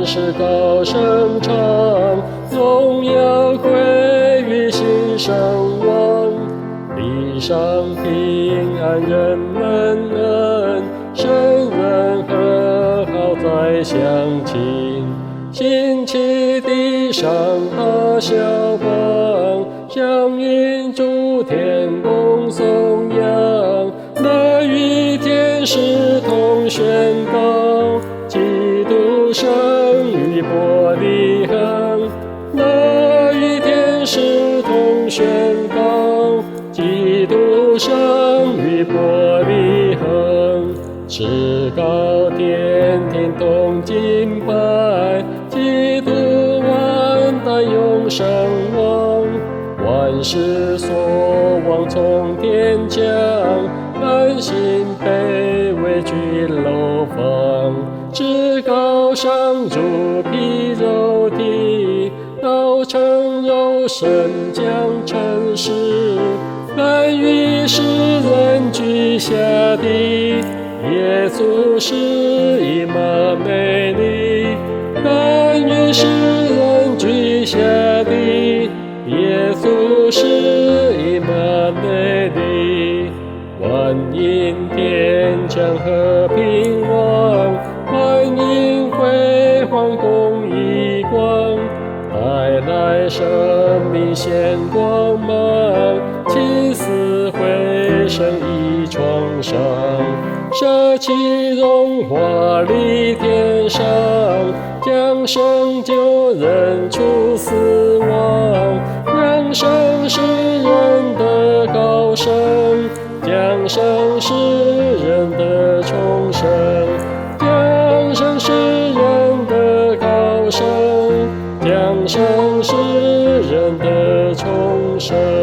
万世高声唱，荣耀归于新生王。地上平安人们恩，圣人和好再相亲。兴起地上大小邦，响应诸天共颂扬。那与天使同宣告，基督生于伯利恒。那与天使同宣告，基督生于伯利恒。至高天庭同敬拜，基督万代永生王。万事所望从天降，甘心卑微居楼房。至高上主披肉体，道成肉身降尘世，甘于世人居下地。耶稣是以马内利，甘于世人居下地。耶稣是以马内利，万应天降和平王，万应辉煌公义光，带来生命显光芒，起死回生已创伤。舍弃荣华立天上，将生救人出死亡，将生世人的高升，将生世人的重生，将生世人的高升，将生世人的重生。